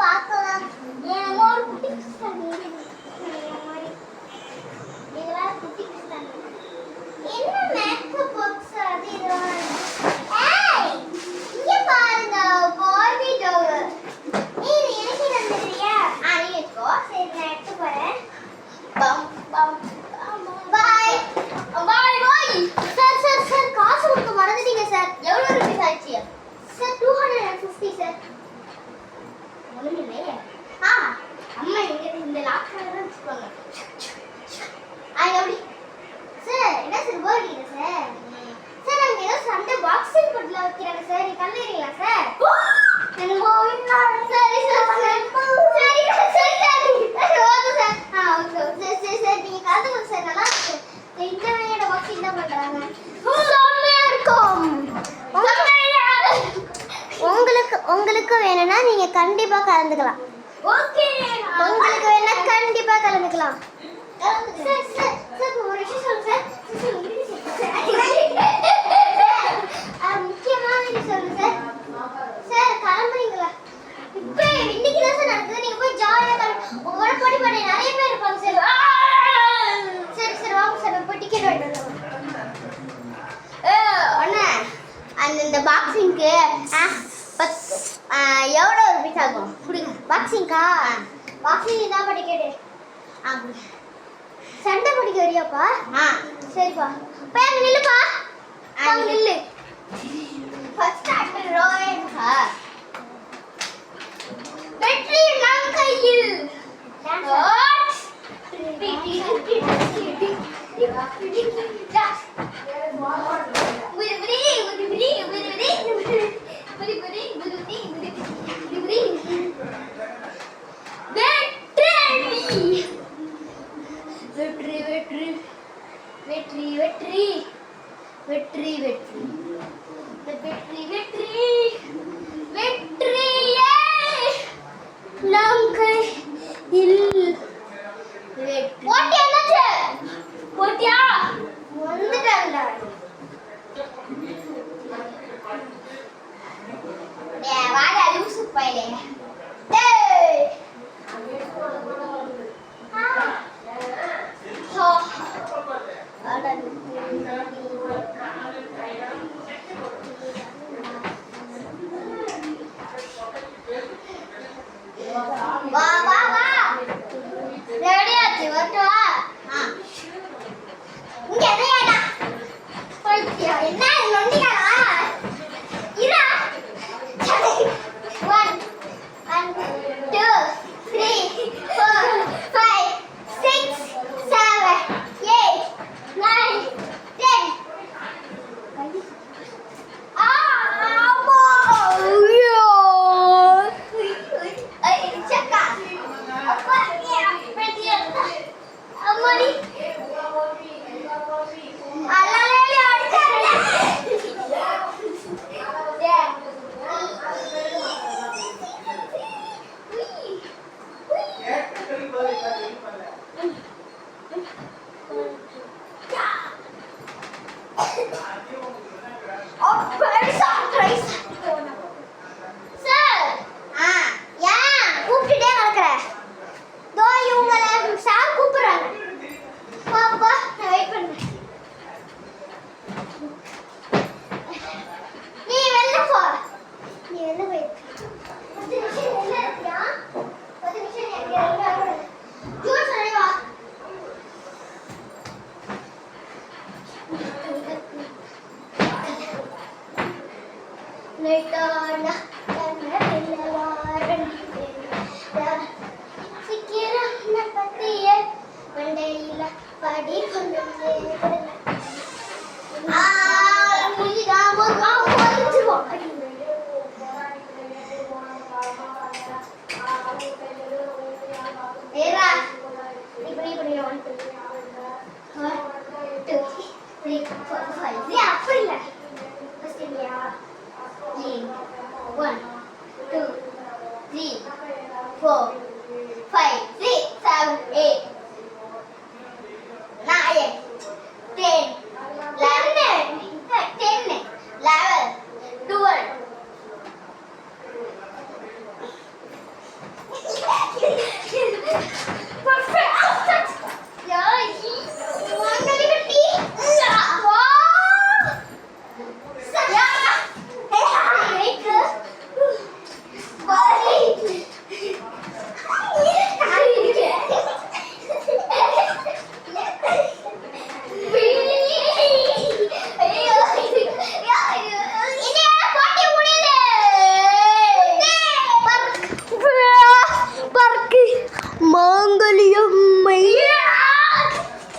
பார்க்கலாம். ஒரு குட்டி என்ன மேக்கப் பாக்ஸ் அது இதெல்லாம். ஏய் இங்க பாருங்க பார்பி டால். நீ எனக்கு தந்துறியா? நீ எடுத்துக்கோ. சரி நான் எடுத்து போறேன். பம் பம் பை பை பை. சார் காசு கொடுக்க மறந்துட்டீங்க சார். எவ்வளவு ரூபாய் ஆச்சு? சார் 250 சார். ஒண்ணுமில்லையே. அம்மா இங்க இந்த லாக்கர்ல தான் வச்சுப்பாங்க. எப்படி சார் என்ன சார் போறீங்க சார்? சார் அங்க ஏதோ சண்டை பாக்ஸிங் போட்ல வைக்கிறாங்க சார். நீ கல்லறீங்களா சார்? எனக்கு போயினா சரி சார். சரி சரி ஓகே சார். ஓகே சரி நீங்க கலந்துங்க சார். நல்லா இருக்கு. இந்த வேலையோட பாக்ஸிங் தான் பண்றாங்க. செம்மையா இருக்கும். உங்களுக்கு வேணும்னா நீங்க கண்டிப்பா கலந்துக்கலாம். ஓகே உங்களுக்கு வேணா கண்டிப்பா கலந்துக்கலாம். சார் ஒரு விஷயம் சொல்லுங்க சார். முக்கியமான விஷயம் சொல்லுங்க சார். சார் கிளம்புறீங்களா? இப்போ இன்னைக்கு தான் சார் நடக்குது. நீங்க போய் ஜாலியாக உங்களோட போட்டி பண்ணி நிறைய பேர் இருப்பாங்க சார். சரி சார் வாங்க சார் நம்ம போய் டிக்கெட் வாங்கிட்டு அண்ணா அந்த பாக்ஸிங்க்கு எவ்வளோ ருபீஸ் ஆகும்? கொடுங்க. பாக்ஸிங்க்கா? பாக்ஸிங் தான் டிக்கெட்டு. சண்டை பிடிக்க வரியாப்பா? சரிப்பா. போய் அங்க நில்லுப்பா. அங்க நில்லு. First actor ரோயன்ஹா. வெற்றி நம் கையில். வெற்றி வெற்றி வெற்றி வெற்றி வெற்றி வெற்றி வெற்றி வெற்றி வெற்றியே நம் கையில். போட்டி என்னாச்சு? போட்டியா வந்துட்டாங்க. வாடா லூசு பையலே. டேய் வா வா வா. ரெடி ஆச்சு வரட்டா? இங்க என்னையாடா? போய்ட்டியா? என்ன நொண்டிகளா? இரா. 1 2 3 4 5 6 7 8 9 10. One, two, three, four.